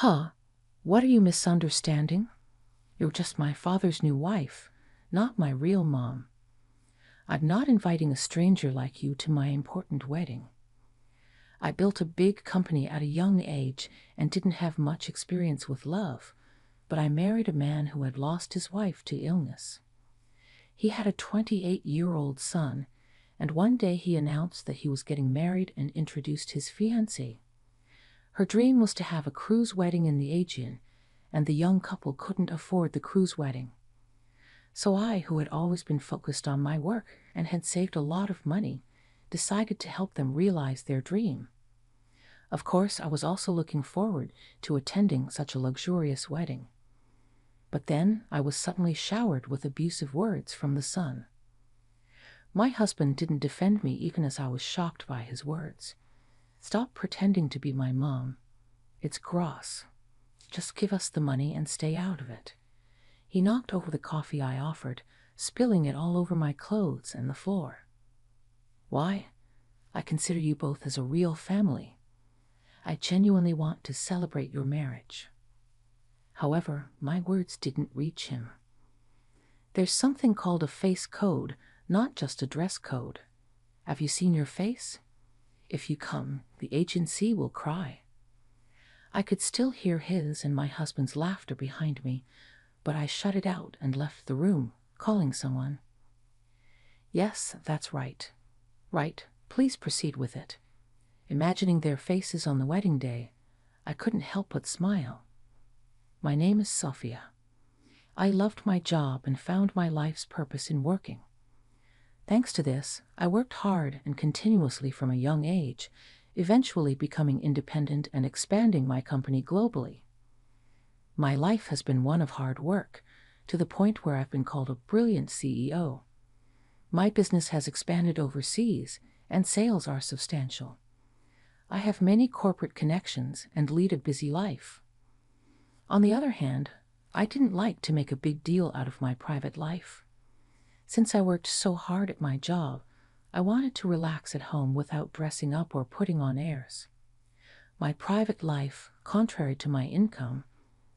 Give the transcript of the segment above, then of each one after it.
Huh, what are you misunderstanding? You're just my father's new wife, not my real mom. I'm not inviting a stranger like you to my important wedding. I built a big company at a young age and didn't have much experience with love, but I married a man who had lost his wife to illness. He had a 28-year-old son, and one day he announced that he was getting married and introduced his fiancée. Her dream was to have a cruise wedding in the Aegean, and the young couple couldn't afford the cruise wedding. So I, who had always been focused on my work and had saved a lot of money, decided to help them realize their dream. Of course, I was also looking forward to attending such a luxurious wedding. But then I was suddenly showered with abusive words from the son. My husband didn't defend me even as I was shocked by his words. Stop pretending to be my mom. It's gross. Just give us the money and stay out of it. He knocked over the coffee I offered, spilling it all over my clothes and the floor. Why? I consider you both as a real family. I genuinely want to celebrate your marriage. However, my words didn't reach him. There's something called a face code, not just a dress code. Have you seen your face? If you come, the agency will cry. I could still hear his and my husband's laughter behind me, but I shut it out and left the room, calling someone. Yes, that's right. Right, please proceed with it. Imagining their faces on the wedding day, I couldn't help but smile. My name is Sophia. I loved my job and found my life's purpose in working. Thanks to this, I worked hard and continuously from a young age, eventually becoming independent and expanding my company globally. My life has been one of hard work, to the point where I've been called a brilliant CEO. My business has expanded overseas, and sales are substantial. I have many corporate connections and lead a busy life. On the other hand, I didn't like to make a big deal out of my private life. Since I worked so hard at my job, I wanted to relax at home without dressing up or putting on airs. My private life, contrary to my income,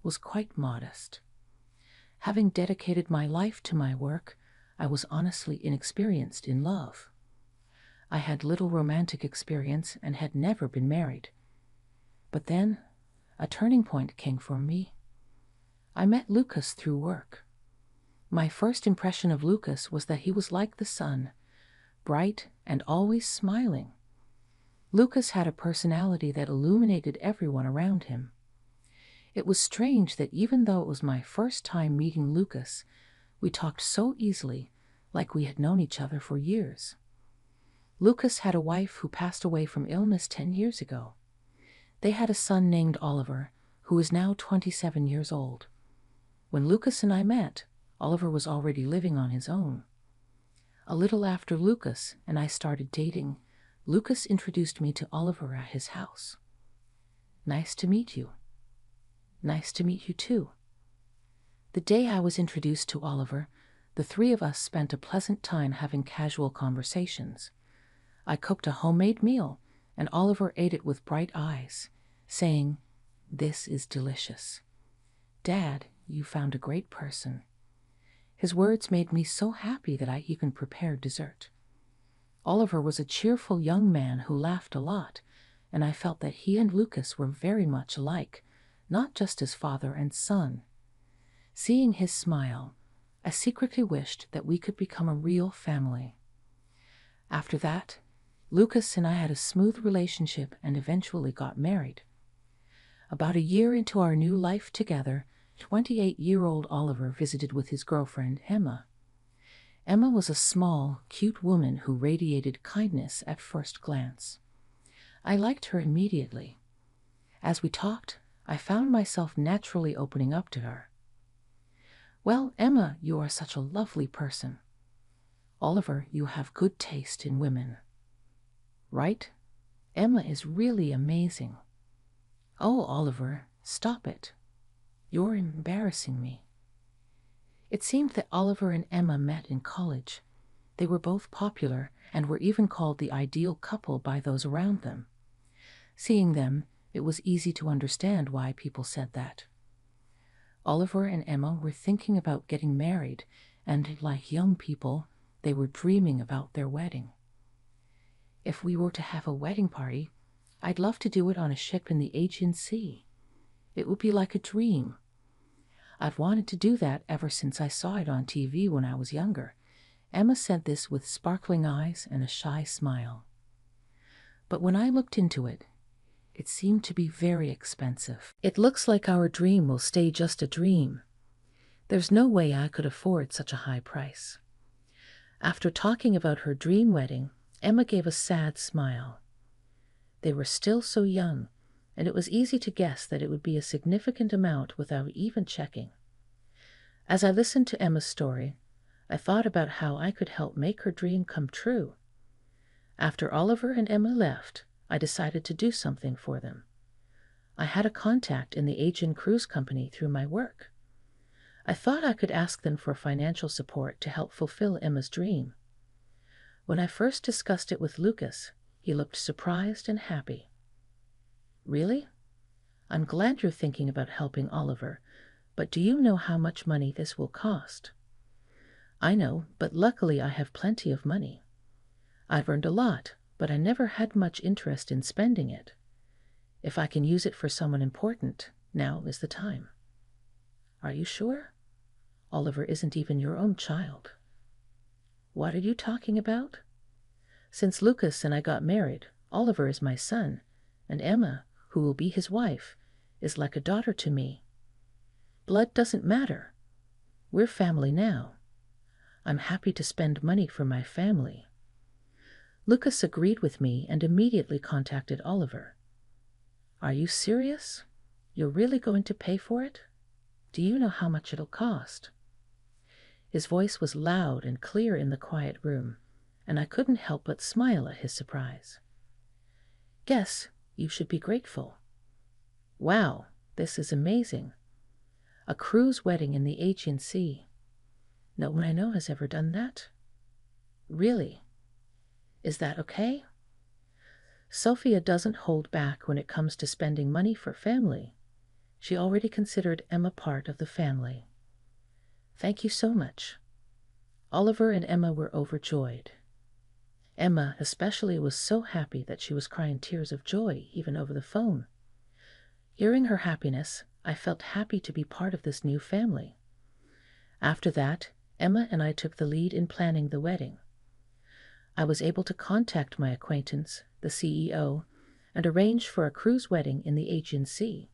was quite modest. Having dedicated my life to my work, I was honestly inexperienced in love. I had little romantic experience and had never been married. But then, a turning point came for me. I met Lucas through work. My first impression of Lucas was that he was like the sun, bright and always smiling. Lucas had a personality that illuminated everyone around him. It was strange that even though it was my first time meeting Lucas, we talked so easily, like we had known each other for years. Lucas had a wife who passed away from illness 10 years ago. They had a son named Oliver, who is now 27 years old. When Lucas and I met, Oliver was already living on his own. A little after Lucas and I started dating, Lucas introduced me to Oliver at his house. Nice to meet you. Nice to meet you too. The day I was introduced to Oliver, the three of us spent a pleasant time having casual conversations. I cooked a homemade meal, and Oliver ate it with bright eyes, saying, "This is delicious. Dad, you found a great person." His words made me so happy that I even prepared dessert. Oliver was a cheerful young man who laughed a lot, and I felt that he and Lucas were very much alike, not just as father and son. Seeing his smile, I secretly wished that we could become a real family. After that, Lucas and I had a smooth relationship and eventually got married. About a year into our new life together, 28-year-old Oliver visited with his girlfriend, Emma. Emma was a small, cute woman who radiated kindness at first glance. I liked her immediately. As we talked, I found myself naturally opening up to her. "Well, Emma, you are such a lovely person. Oliver, you have good taste in women." "Right? Emma is really amazing." "Oh, Oliver, stop it. You're embarrassing me." It seemed that Oliver and Emma met in college. They were both popular and were even called the ideal couple by those around them. Seeing them, It was easy to understand why people said that. Oliver and Emma were thinking about getting married, and like young people, they were dreaming about their wedding. If we were to have a wedding party, I'd love to do it on a ship in the Aegean Sea. It would be like a dream. I've wanted to do that ever since I saw it on TV when I was younger. Emma said this with sparkling eyes and a shy smile. But when I looked into it, it seemed to be very expensive. It looks like our dream will stay just a dream. There's no way I could afford such a high price. After talking about her dream wedding, Emma gave a sad smile. They were still so young, and it was easy to guess that it would be a significant amount without even checking. As I listened to Emma's story, I thought about how I could help make her dream come true. After Oliver and Emma left, I decided to do something for them. I had a contact in the Aegean Cruise Company through my work. I thought I could ask them for financial support to help fulfill Emma's dream. When I first discussed it with Lucas, he looked surprised and happy. Really? I'm glad you're thinking about helping Oliver, but do you know how much money this will cost? I know, but luckily I have plenty of money. I've earned a lot, but I never had much interest in spending it. If I can use it for someone important, now is the time. Are you sure? Oliver isn't even your own child. What are you talking about? Since Lucas and I got married, Oliver is my son, and Emma, who will be his wife, is like a daughter to me. Blood doesn't matter. We're family now. I'm happy to spend money for my family. Lucas agreed with me and immediately contacted Oliver. Are you serious? You're really going to pay for it? Do you know how much it'll cost? His voice was loud and clear in the quiet room, and I couldn't help but smile at his surprise. Guess you should be grateful. Wow, this is amazing. A cruise wedding in the Aegean Sea. No one I know has ever done that. Really? Is that okay? Sophia doesn't hold back when it comes to spending money for family. She already considered Emma part of the family. Thank you so much. Oliver and Emma were overjoyed. Emma especially was so happy that she was crying tears of joy even over the phone. Hearing her happiness, I felt happy to be part of this new family. After that, Emma and I took the lead in planning the wedding. I was able to contact my acquaintance, the CEO, and arrange for a cruise wedding in the Aegean Sea.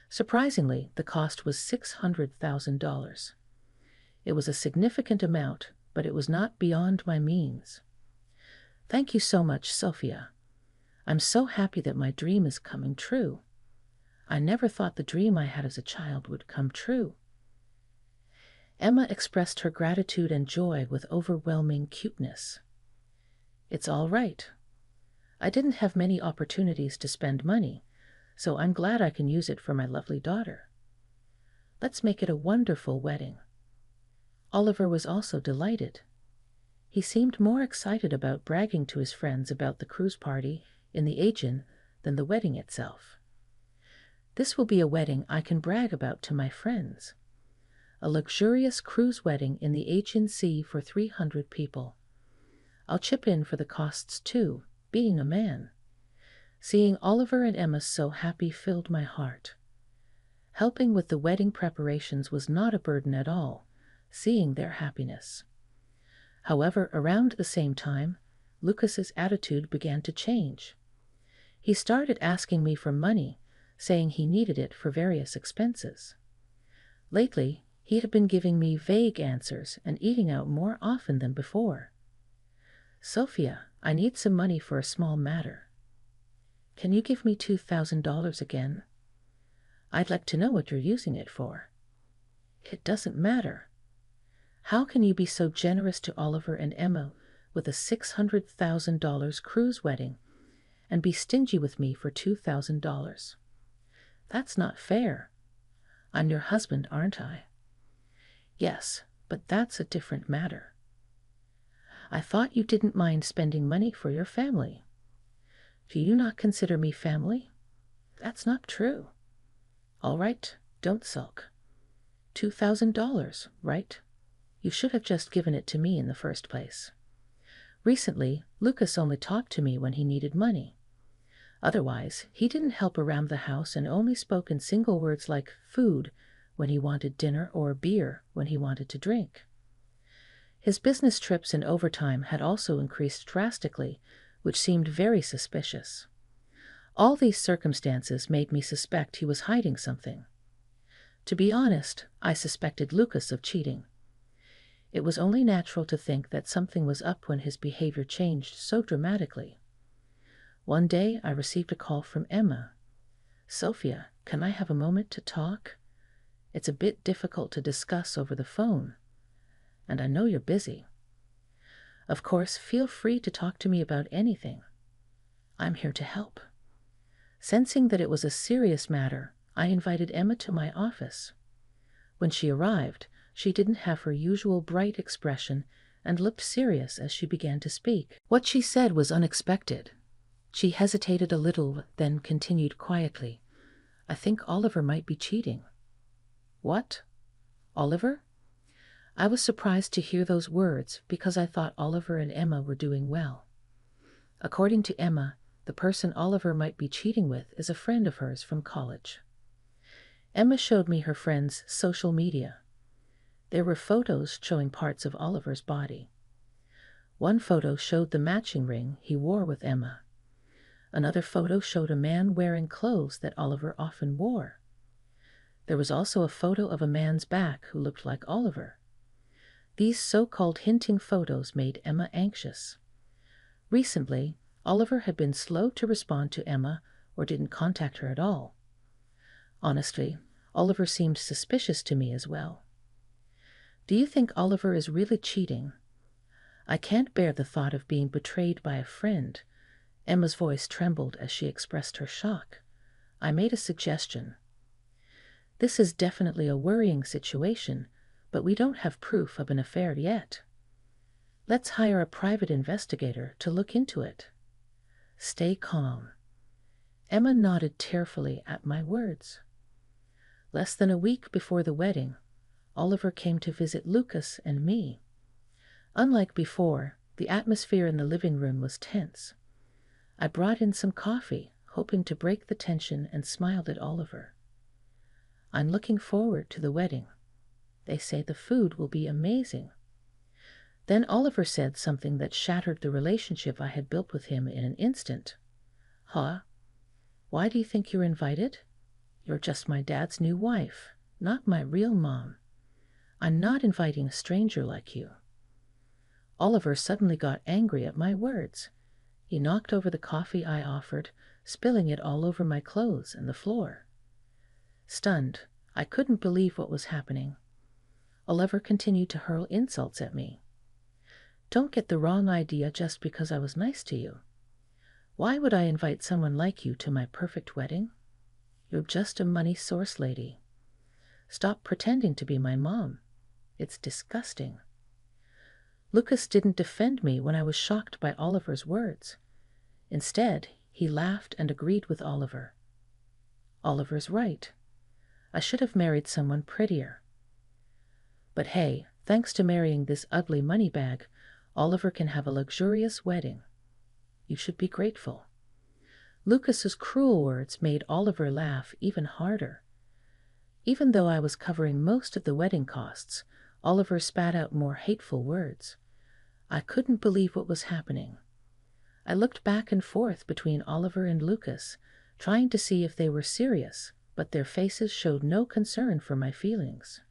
Surprisingly, the cost was $600,000. It was a significant amount, but it was not beyond my means. Thank you so much, Sophia. I'm so happy that my dream is coming true. I never thought the dream I had as a child would come true. Emma expressed her gratitude and joy with overwhelming cuteness. It's all right. I didn't have many opportunities to spend money, so I'm glad I can use it for my lovely daughter. Let's make it a wonderful wedding. Oliver was also delighted. He seemed more excited about bragging to his friends about the cruise party in the Aegean than the wedding itself. This will be a wedding I can brag about to my friends. A luxurious cruise wedding in the Aegean Sea for 300 people. I'll chip in for the costs too, being a man. Seeing Oliver and Emma so happy filled my heart. Helping with the wedding preparations was not a burden at all, seeing their happiness. However, around the same time, Lucas's attitude began to change. He started asking me for money, saying he needed it for various expenses. Lately, he had been giving me vague answers and eating out more often than before. Sophia, I need some money for a small matter. Can you give me $2,000 again? I'd like to know what you're using it for. It doesn't matter. How can you be so generous to Oliver and Emma with a $600,000 cruise wedding and be stingy with me for $2,000? That's not fair. I'm your husband, aren't I? Yes, but that's a different matter. I thought you didn't mind spending money for your family. Do you not consider me family? That's not true. All right, don't sulk. $2,000, right? You should have just given it to me in the first place. Recently, Lucas only talked to me when he needed money. Otherwise, he didn't help around the house and only spoke in single words like food when he wanted dinner or beer when he wanted to drink. His business trips and overtime had also increased drastically, which seemed very suspicious. All these circumstances made me suspect he was hiding something. To be honest, I suspected Lucas of cheating. It was only natural to think that something was up when his behavior changed so dramatically. One day I received a call from Emma. "Sophia, can I have a moment to talk? It's a bit difficult to discuss over the phone, and I know you're busy. Of course, feel free to talk to me about anything. I'm here to help." Sensing that it was a serious matter, I invited Emma to my office. When she arrived, she didn't have her usual bright expression and looked serious as she began to speak. What she said was unexpected. She hesitated a little, then continued quietly, "I think Oliver might be cheating." "What? Oliver?" I was surprised to hear those words because I thought Oliver and Emma were doing well. According to Emma, the person Oliver might be cheating with is a friend of hers from college. Emma showed me her friend's social media. There were photos showing parts of Oliver's body. One photo showed the matching ring he wore with Emma. Another photo showed a man wearing clothes that Oliver often wore. There was also a photo of a man's back who looked like Oliver. These so-called hinting photos made Emma anxious. Recently, Oliver had been slow to respond to Emma or didn't contact her at all. Honestly, Oliver seemed suspicious to me as well. "Do you think Oliver is really cheating? I can't bear the thought of being betrayed by a friend." Emma's voice trembled as she expressed her shock. I made a suggestion. "This is definitely a worrying situation, but we don't have proof of an affair yet. Let's hire a private investigator to look into it." "Stay calm." Emma nodded tearfully at my words. Less than a week before the wedding, Oliver came to visit Lucas and me. Unlike before, the atmosphere in the living room was tense. I brought in some coffee, hoping to break the tension, and smiled at Oliver. "I'm looking forward to the wedding. They say the food will be amazing." Then Oliver said something that shattered the relationship I had built with him in an instant. "Huh? Why do you think you're invited? You're just my dad's new wife, not my real mom. I'm not inviting a stranger like you." Oliver suddenly got angry at my words. He knocked over the coffee I offered, spilling it all over my clothes and the floor. Stunned, I couldn't believe what was happening. Oliver continued to hurl insults at me. "Don't get the wrong idea just because I was nice to you. Why would I invite someone like you to my perfect wedding? You're just a money source lady. Stop pretending to be my mom. It's disgusting." Lucas didn't defend me when I was shocked by Oliver's words. Instead, he laughed and agreed with Oliver. "Oliver's right. I should have married someone prettier. But hey, thanks to marrying this ugly money bag, Oliver can have a luxurious wedding. You should be grateful." Lucas's cruel words made Oliver laugh even harder. Even though I was covering most of the wedding costs, Oliver spat out more hateful words. I couldn't believe what was happening. I looked back and forth between Oliver and Lucas, trying to see if they were serious, but their faces showed no concern for my feelings.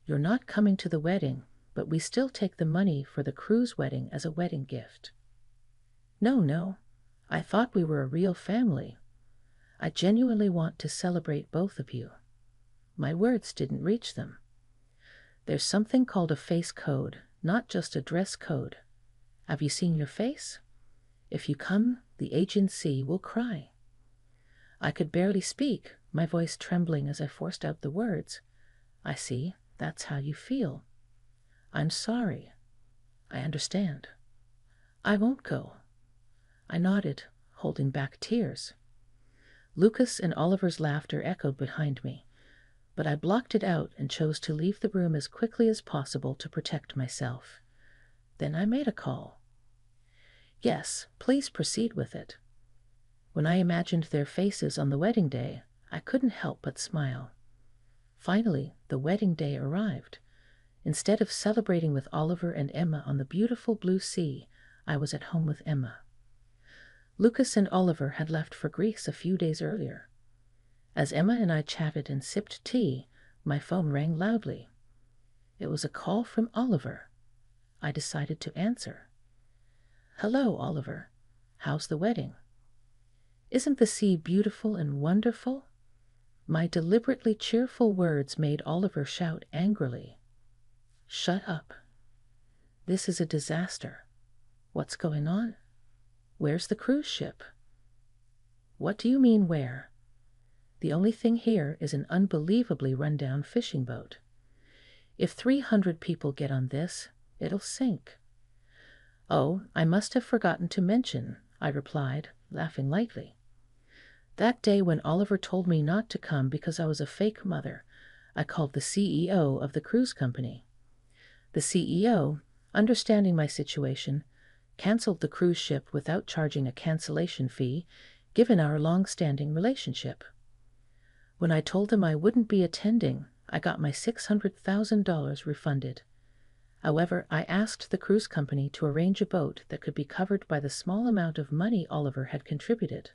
"You're not coming to the wedding, but we still take the money for the cruise wedding as a wedding gift." No, I thought we were a real family. I genuinely want to celebrate both of you." My words didn't reach them. "There's something called a face code, not just a dress code. Have you seen your face? If you come, the agency will cry." I could barely speak, my voice trembling as I forced out the words. "I see, that's how you feel. I'm sorry. I understand. I won't go." I nodded, holding back tears. Lucas and Oliver's laughter echoed behind me, but I blocked it out and chose to leave the room as quickly as possible to protect myself. Then I made a call. Yes, please proceed with it. When I imagined their faces on the wedding day, I couldn't help but smile. Finally, the wedding day arrived. Instead of celebrating with Oliver and Emma on the beautiful blue sea, I was at home with Emma. Lucas and Oliver had left for Greece a few days earlier. As Emma and I chatted and sipped tea, my phone rang loudly. It was a call from Oliver. I decided to answer. "Hello, Oliver. How's the wedding?" "Isn't the sea beautiful and wonderful?" My deliberately cheerful words made Oliver shout angrily. "Shut up. This is a disaster. What's going on? Where's the cruise ship?" "What do you mean, where? The only thing here is an unbelievably run-down fishing boat. If 300 people get on this, it'll sink." "Oh, I must have forgotten to mention," I replied, laughing lightly. That day when Oliver told me not to come because I was a fake mother, I called the CEO of the cruise company. The CEO, understanding my situation, canceled the cruise ship without charging a cancellation fee, given our long-standing relationship. When I told him I wouldn't be attending, I got my $600,000 refunded. However, I asked the cruise company to arrange a boat that could be covered by the small amount of money Oliver had contributed.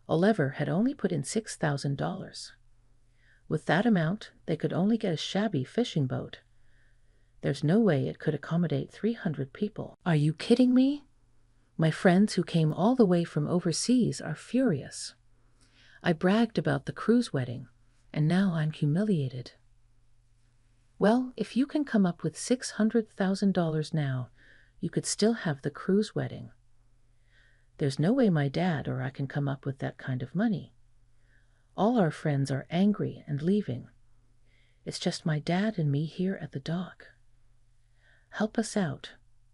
Oliver had only put in $6,000. With that amount, they could only get a shabby fishing boat. There's no way it could accommodate 300 people. Are you kidding me? My friends who came all the way from overseas are furious. I bragged about the cruise wedding, and now I'm humiliated. Well, if you can come up with $600,000 now, you could still have the cruise wedding. There's no way my dad or I can come up with that kind of money. All our friends are angry and leaving. It's just my dad and me here at the dock. Help us out.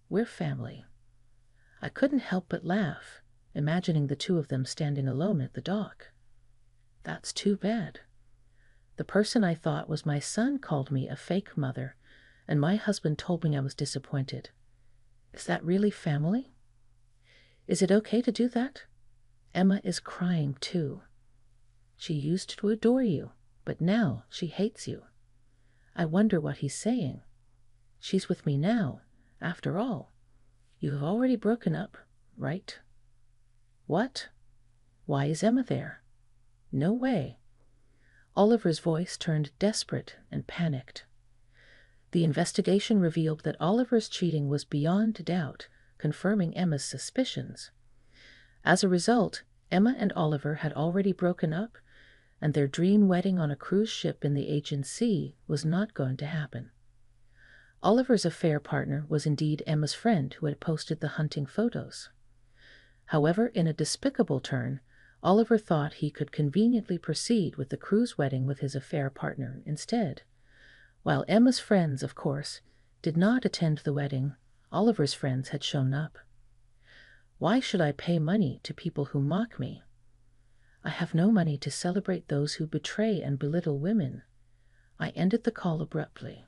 We're family. I couldn't help but laugh, imagining the two of them standing alone at the dock. That's too bad. The person I thought was my son called me a fake mother, and my husband told me I was disappointed. Is that really family? Is it okay to do that? Emma is crying too. She used to adore you, but now she hates you. I wonder what he's saying. She's with me now, after all. You have already broken up, right? What? Why is Emma there? No way. Oliver's voice turned desperate and panicked. The investigation revealed that Oliver's cheating was beyond doubt, confirming Emma's suspicions. As a result, Emma and Oliver had already broken up, and their dream wedding on a cruise ship in the Aegean Sea was not going to happen. Oliver's affair partner was indeed Emma's friend who had posted the hunting photos. However, in a despicable turn, Oliver thought he could conveniently proceed with the cruise wedding with his affair partner instead. While Emma's friends, of course, did not attend the wedding, Oliver's friends had shown up. Why should I pay money to people who mock me? I have no money to celebrate those who betray and belittle women. I ended the call abruptly.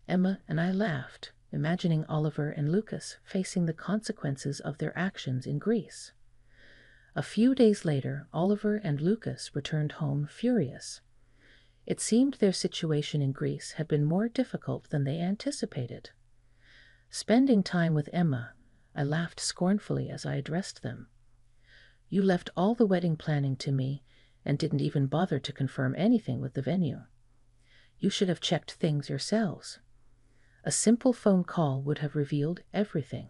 Emma and I laughed, imagining Oliver and Lucas facing the consequences of their actions in Greece. A few days later, Oliver and Lucas returned home furious. It seemed their situation in Greece had been more difficult than they anticipated. Spending time with Emma, I laughed scornfully as I addressed them. You left all the wedding planning to me and didn't even bother to confirm anything with the venue. You should have checked things yourselves. A simple phone call would have revealed everything.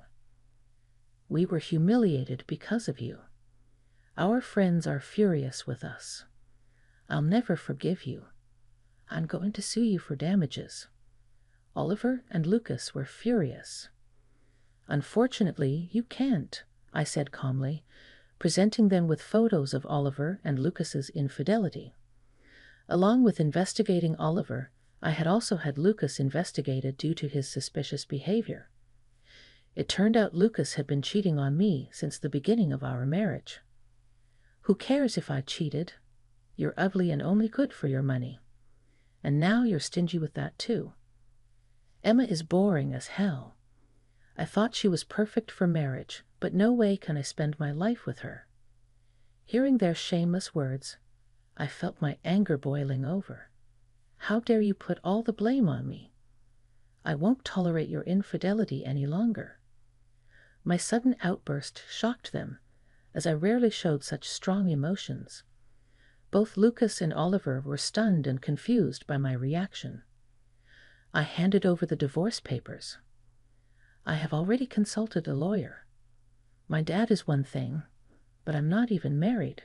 We were humiliated because of you. Our friends are furious with us. I'll never forgive you. I'm going to sue you for damages. Oliver and Lucas were furious. Unfortunately, you can't, I said calmly, presenting them with photos of Oliver and Lucas's infidelity. Along with investigating Oliver, I had also had Lucas investigated due to his suspicious behavior. It turned out Lucas had been cheating on me since the beginning of our marriage. Who cares if I cheated? You're ugly and only good for your money. And now you're stingy with that too. Emma is boring as hell. I thought she was perfect for marriage, but no way can I spend my life with her. Hearing their shameless words, I felt my anger boiling over. How dare you put all the blame on me? I won't tolerate your infidelity any longer. My sudden outburst shocked them, as I rarely showed such strong emotions. Both Lucas and Oliver were stunned and confused by my reaction. I handed over the divorce papers. I have already consulted a lawyer. My dad is one thing, but I'm not even married.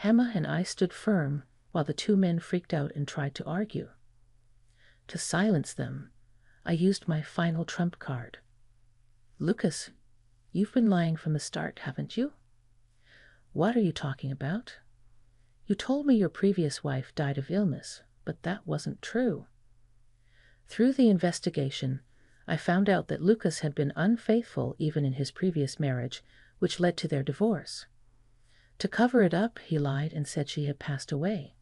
Emma and I stood firm while the two men freaked out and tried to argue. To silence them, I used my final trump card. Lucas, you've been lying from the start, haven't you? What are you talking about? You told me your previous wife died of illness, but that wasn't true. Through the investigation, I found out that Lucas had been unfaithful even in his previous marriage, which led to their divorce. To cover it up, he lied and said she had passed away.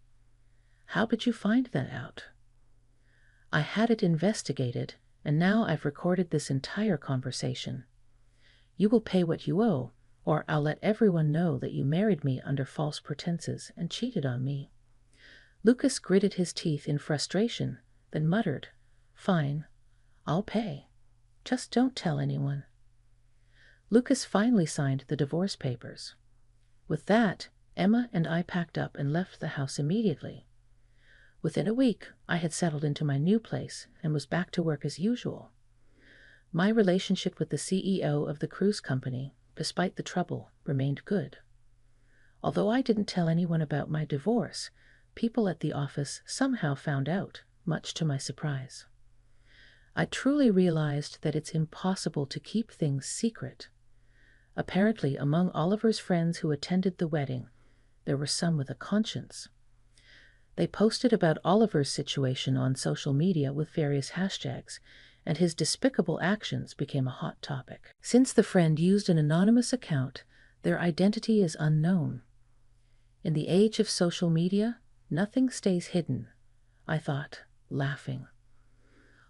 How did you find that out? I had it investigated, and now I've recorded this entire conversation. You will pay what you owe, or I'll let everyone know that you married me under false pretenses and cheated on me. Lucas gritted his teeth in frustration, then muttered, "Fine, I'll pay. Just don't tell anyone." Lucas finally signed the divorce papers. With that, Emma and I packed up and left the house immediately. Within a week, I had settled into my new place and was back to work as usual. My relationship with the CEO of the cruise company, despite the trouble, remained good. Although I didn't tell anyone about my divorce, people at the office somehow found out, much to my surprise. I truly realized that it's impossible to keep things secret. Apparently, among Oliver's friends who attended the wedding, there were some with a conscience. They posted about Oliver's situation on social media with various hashtags, and his despicable actions became a hot topic. Since the friend used an anonymous account, their identity is unknown. In the age of social media, nothing stays hidden, I thought, laughing.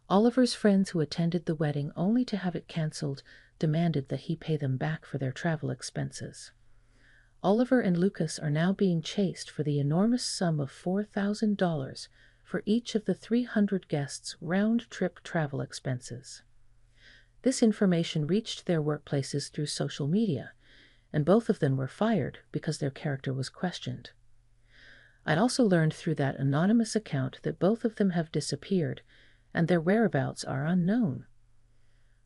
Oliver's friends who attended the wedding only to have it cancelled demanded that he pay them back for their travel expenses. Oliver and Lucas are now being chased for the enormous sum of $4,000 for each of the 300 guests' round-trip travel expenses. This information reached their workplaces through social media, and both of them were fired because their character was questioned. I'd also learned through that anonymous account that both of them have disappeared, and their whereabouts are unknown.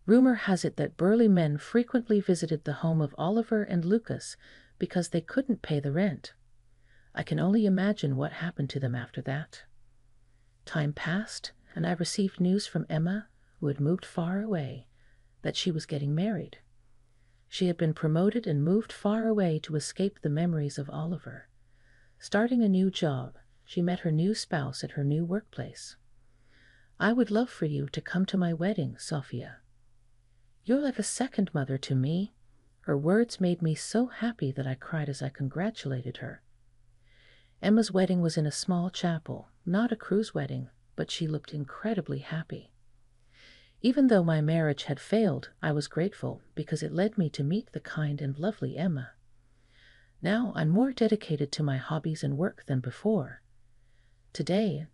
Rumor has it that burly men frequently visited the home of Oliver and Lucas because they couldn't pay the rent. I can only imagine what happened to them after that. Time passed, and I received news from Emma, who had moved far away, that she was getting married. She had been promoted and moved far away to escape the memories of Oliver. Starting a new job, she met her new spouse at her new workplace. "I would love for you to come to my wedding, Sophia. You're like a second mother to me." Her words made me so happy that I cried as I congratulated her. Emma's wedding was in a small chapel, not a cruise wedding, but she looked incredibly happy. Even though my marriage had failed, I was grateful because it led me to meet the kind and lovely Emma. Now I'm more dedicated to my hobbies and work than before. Today,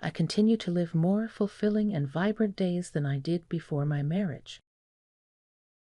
I continue to live more fulfilling and vibrant days than I did before my marriage.